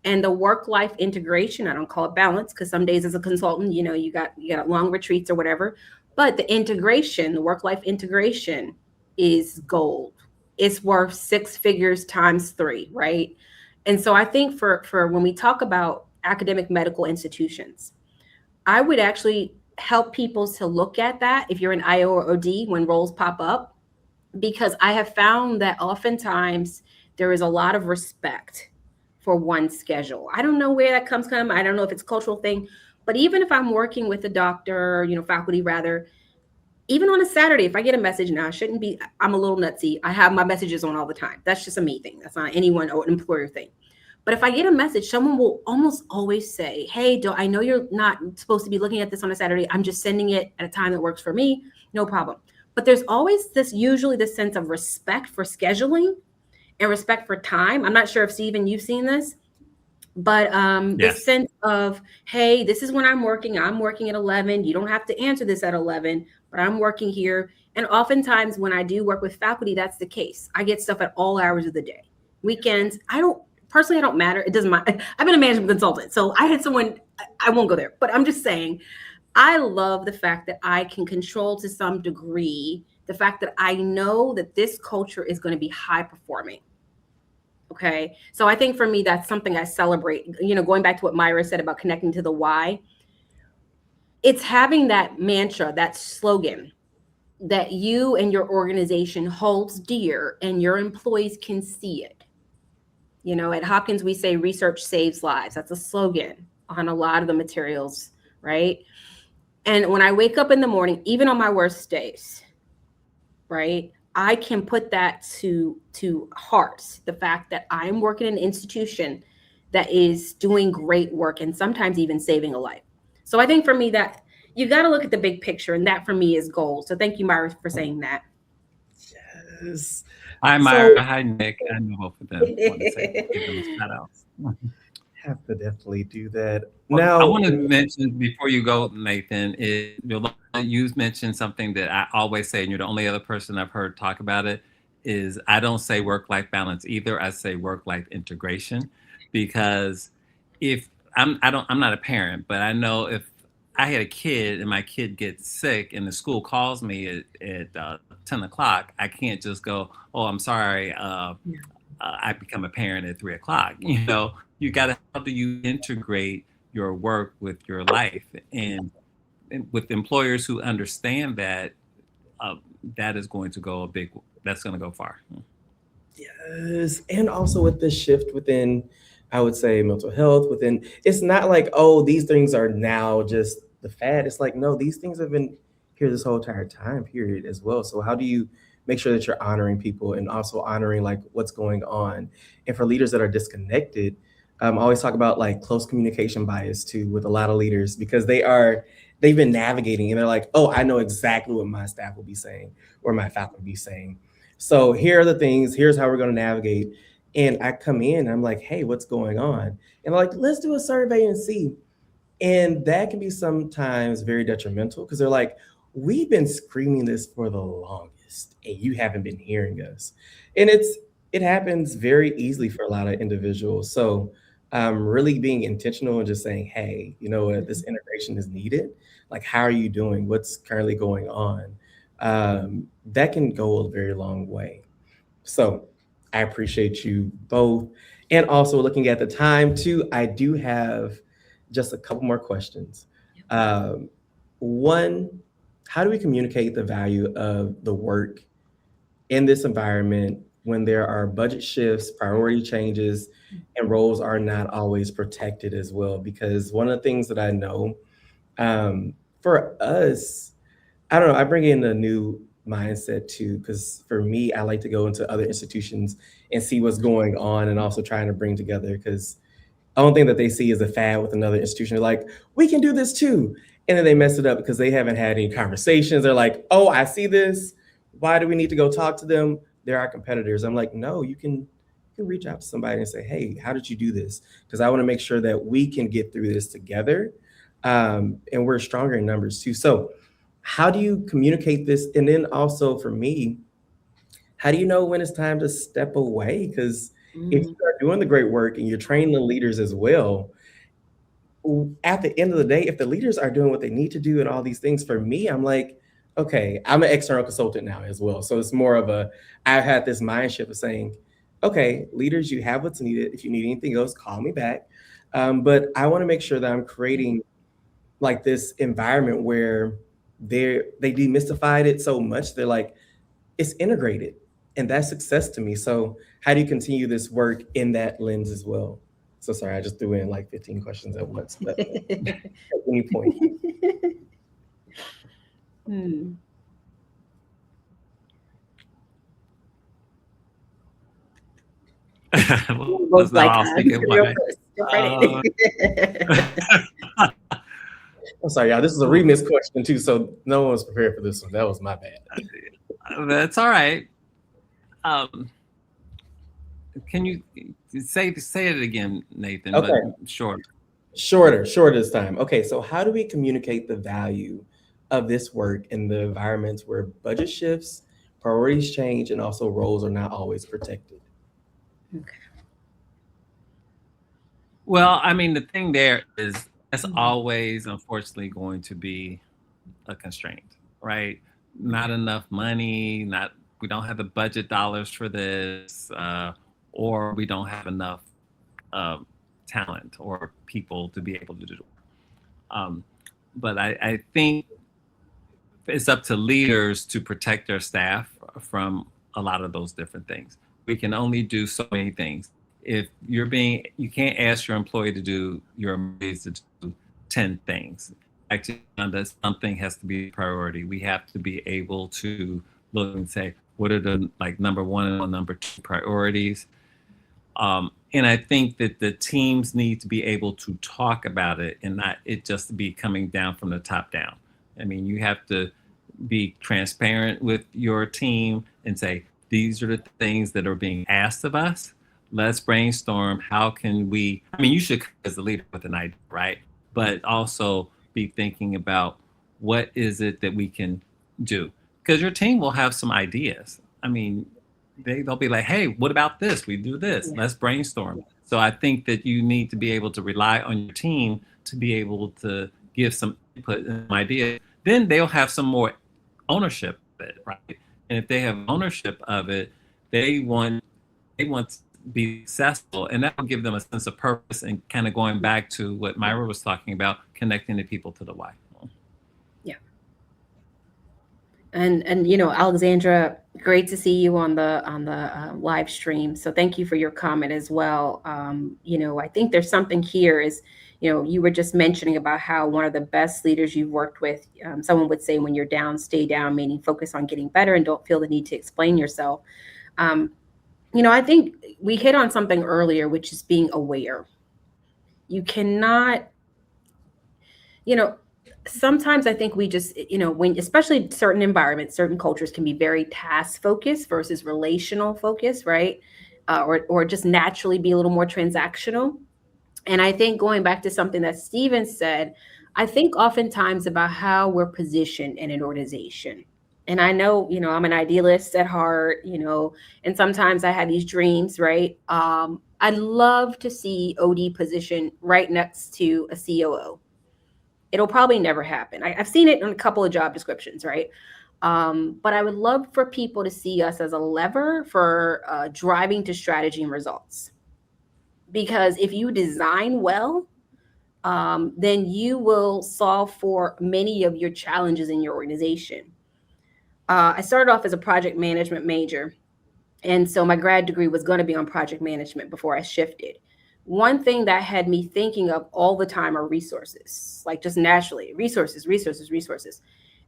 And the work-life integration, I don't call it balance, because some days as a consultant, you got long retreats or whatever. But the integration, the work-life integration is gold. It's worth 6 figures times 3, right? And so I think for when we talk about academic medical institutions, I would actually help people to look at that if you're an IO or OD when roles pop up, because I have found that oftentimes there is a lot of respect for one schedule. I don't know where that comes from. I don't know if it's a cultural thing, but even if I'm working with a doctor, faculty rather, even on a Saturday, if I get a message now, I shouldn't be, I'm a little nutsy. I have my messages on all the time. That's just a me thing. That's not anyone or an employer thing. But if I get a message, someone will almost always say, hey, I know you're not supposed to be looking at this on a Saturday. I'm just sending it at a time that works for me. No problem. But there's always usually this sense of respect for scheduling and respect for time. I'm not sure if Stephen, you've seen this, but this sense of, hey, this is when I'm working at 11. You don't have to answer this at 11, but I'm working here. And oftentimes when I do work with faculty, that's the case. I get stuff at all hours of the day. Weekends, I don't matter. It doesn't matter. I've been a management consultant. So I had someone, I won't go there, but I'm just saying, I love the fact that I can control to some degree the fact that I know that this culture is going to be high performing. Okay. So I think for me, that's something I celebrate, going back to what Myra said about connecting to the why. It's having that mantra, that slogan that you and your organization holds dear and your employees can see it. At Hopkins, we say research saves lives. That's a slogan on a lot of the materials, right? And when I wake up in the morning, even on my worst days, right, I can put that to heart, the fact that I'm working in an institution that is doing great work and sometimes even saving a life. So I think for me that you got to look at the big picture, and that for me is gold. So thank you, Myra, for saying that. Yes. Hi, Myra. Hi, Nick. I know both of them. I want to say, give them a shout out. Have to definitely do that. Well, Now, I want to mention before you go, Nathan, you mentioned something that I always say, and you're the only other person I've heard talk about it, is I don't say work-life balance either. I say work-life integration, because if I'm not a parent, but I know if I had a kid and my kid gets sick and the school calls me at 10 o'clock, I can't just go, oh, I'm sorry. I become a parent at 3 o'clock. You got to, how do you integrate your work with your life? And with employers who understand that, that is going to go that's going to go far. yes. And also with the shift within I would say mental health within, it's not like, oh, these things are now just the fad. It's like, no, these things have been here this whole entire time period as well. So how do you make sure that you're honoring people and also honoring like what's going on? And for leaders that are disconnected, I always talk about like close communication bias too with a lot of leaders because they've been navigating and they're like, oh, I know exactly what my staff will be saying or my faculty will be saying. So here are the things, here's how we're going to navigate. And I come in, and I'm like, hey, what's going on? And they're like, let's do a survey and see. And that can be sometimes very detrimental because they're like, we've been screaming this for the longest, and you haven't been hearing us. And it happens very easily for a lot of individuals. So really being intentional and just saying, hey, you know what, this integration is needed. Like, how are you doing? What's currently going on? That can go a very long way. So I appreciate you both. And also looking at the time too, I do have just a couple more questions. Um, One, how do we communicate the value of the work in this environment when there are budget shifts, priority changes, and roles are not always protected as well? Because one of the things that I know for us, I don't know. I bring in a new mindset too, because for me, I like to go into other institutions and see what's going on, and also trying to bring together. Because I don't think that they see as a fad with another institution. They're like, we can do this too, and then they mess it up because they haven't had any conversations. They're like, oh, I see this. Why do we need to go talk to them? They're our competitors. I'm like, no, you can reach out to somebody and say, hey, how did you do this? Because I want to make sure that we can get through this together, and we're stronger in numbers too. So how do you communicate this? And then also for me, how do you know when it's time to step away? Because if you Mm. are doing the great work and you're training the leaders as well, at the end of the day, if the leaders are doing what they need to do and all these things, for me, I'm like, okay, I'm an external consultant now as well. So it's more of a, I had this mind shift of saying, okay, leaders, you have what's needed. If you need anything else, call me back. But I want to make sure that I'm creating like this environment where they demystified it so much. They're like, it's integrated, and that's success to me. So how do you continue this work in that lens as well? So sorry, I just threw in like 15 questions at once, but at any point. Hmm. Well, Both now like, I'll speak at go one. first. Go Uh, right. I'm sorry, y'all. This is a remix question too, so no one was prepared for this one. That was my bad. that's all right. Um, can you say it again, Nathan? But Okay, short. shorter this time. Okay, so how do we communicate the value of this work in the environments where budget shifts, priorities change, and also roles are not always protected? Okay. Well, I mean, the thing there is that's Mhm. always unfortunately going to be a constraint, right? Not enough money, not we don't have the budget dollars for this, or we don't have enough um, talent or people to be able to do it. Um, but I think it's up to leaders to protect their staff from a lot of those different things. We can only do so many things. If you can't ask your employee to do your employees to do 10 things. Actually, that something has to be a priority. We have to be able to look and say, what are the like number one and number two priorities? And I think that the teams need to be able to talk about it and not it just be coming down from the top down. I mean, you have to be transparent with your team and say, these are the things that are being asked of us. Let's brainstorm. How can we? I mean, you should, as the leader, with an idea, right? But also be thinking about what is it that we can do? Because your team will have some ideas. I mean, they'll be like, hey, what about this? We do this. Yeah. Let's brainstorm. So I think that you need to be able to rely on your team to be able to give some input and some ideas. Then they'll have some more ownership of it, right? And if they have ownership of it, they want to be successful, and that will give them a sense of purpose and kind of going back to what Myra was talking about, connecting the people to the why. Yeah. And Alexandra, great to see you on the live stream. So thank you for your comment as well. I think there's something here is, you were just mentioning about how one of the best leaders you've worked with, someone would say, when you're down, stay down, meaning focus on getting better and don't feel the need to explain yourself. Um, I think we hit on something earlier, which is being aware. You cannot, you know, sometimes I think we just, when, especially certain environments, certain cultures can be very task focused versus relational focused, right? Or just naturally be a little more transactional. And I think going back to something that Steven said, I think oftentimes about how we're positioned in an organization. And I know, I'm an idealist at heart, and sometimes I have these dreams, right? I'd love to see OD position right next to a COO. It'll probably never happen. I've seen it in a couple of job descriptions, right? But I would love for people to see us as a lever for driving to strategy and results. Because if you design well, then you will solve for many of your challenges in your organization. I started off as a project management major, and so my grad degree was going to be on project management before I shifted. One thing that had me thinking of all the time are resources, like just naturally resources, resources, resources.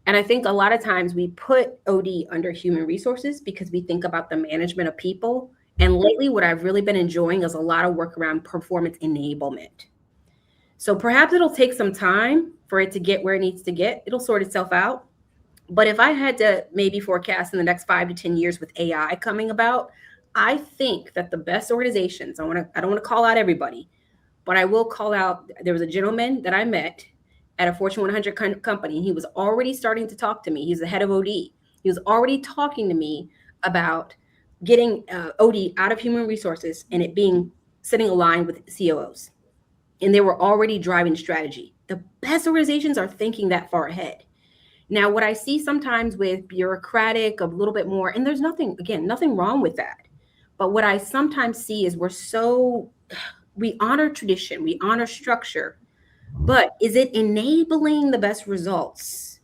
And I think a lot of times we put OD under human resources because we think about the management of people. And lately, what I've really been enjoying is a lot of work around performance enablement. So perhaps it'll take some time for it to get where it needs to get. It'll sort itself out. But if I had to maybe forecast in the next 5 to 10 years with AI coming about, I think that the best organizations, I don't want to call out everybody, but I will call out, there was a gentleman that I met at a Fortune 100 company, and he was already starting to talk to me. He's the head of OD. He was already talking to me about getting OD out of human resources and it being sitting aligned with COOs. And they were already driving strategy. The best organizations are thinking that far ahead. Now, what I see sometimes with bureaucratic, a little bit more, and there's nothing, again, nothing wrong with that. But what I sometimes see is we honor tradition, we honor structure, but is it enabling the best results?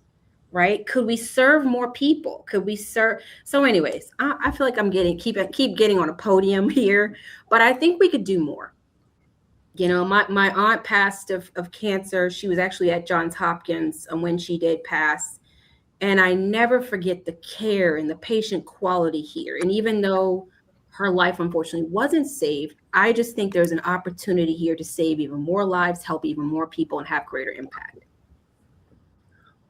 Right? Could we serve more people? Could we serve? So, anyways, I feel like I'm keep getting on a podium here, but I think we could do more. My aunt passed of cancer. She was actually at Johns Hopkins when she did pass. And I never forget the care and the patient quality here. And even though her life unfortunately wasn't saved, I just think there's an opportunity here to save even more lives, help even more people, and have greater impact.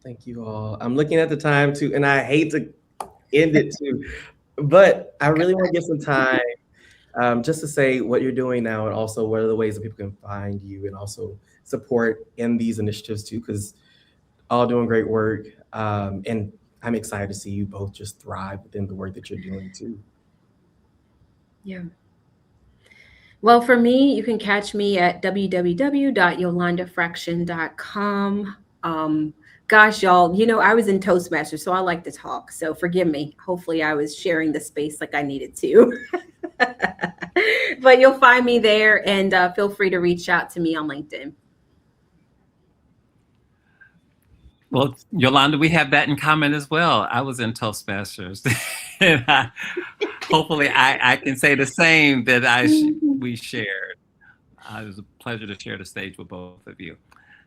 Thank you all. I'm looking at the time too, and I hate to end it too, but I really want to give some time just to say what you're doing now and also what are the ways that people can find you and also support in these initiatives too, because all doing great work. And I'm excited to see you both just thrive within the work that you're doing too. Yeah. Well, for me, you can catch me at www.yolandafraction.com. Gosh, y'all, I was in Toastmasters, so I like to talk. So forgive me. Hopefully, I was sharing the space like I needed to. But you'll find me there, and feel free to reach out to me on LinkedIn. Well, Yolanda, we have that in common as well. I was in Toastmasters. And hopefully I can say the same that we shared. It was a pleasure to share the stage with both of you.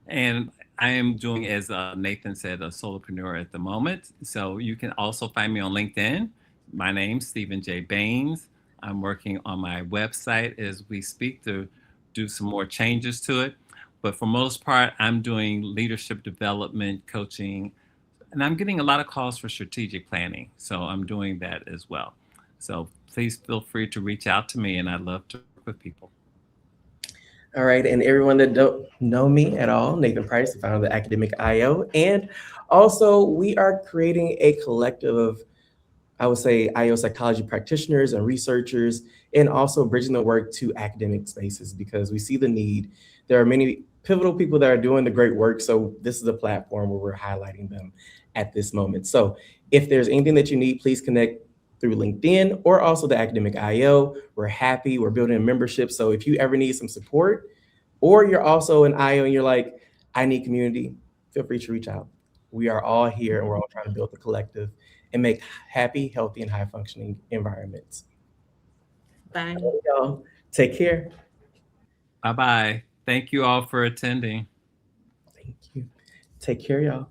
And I am doing, as Nathan said, a solopreneur at the moment. So you can also find me on LinkedIn. My name's Stephen J. Baines. I'm working on my website as we speak to do some more changes to it. But for most part, I'm doing leadership development, coaching, and I'm getting a lot of calls for strategic planning. So I'm doing that as well. So please feel free to reach out to me, and I'd love to work with people. All right, and everyone that don't know me at all, Nathan Price, the founder of the Academic IO, and also we are creating a collective of, I would say, IO psychology practitioners and researchers, and also bridging the work to academic spaces because we see the need. There are many pivotal people that are doing the great work, so this is a platform where we're highlighting them at this moment. So if there's anything that you need, please connect through LinkedIn or also the Academic IO. We're happy, we're building a membership. So if you ever need some support, or you're also an IO and you're like, I need community, feel free to reach out. We are all here and we're all trying to build the collective and make happy, healthy, and high functioning environments. Bye. Y'all, take care. Bye-bye. Thank you all for attending. Thank you. Take care, y'all.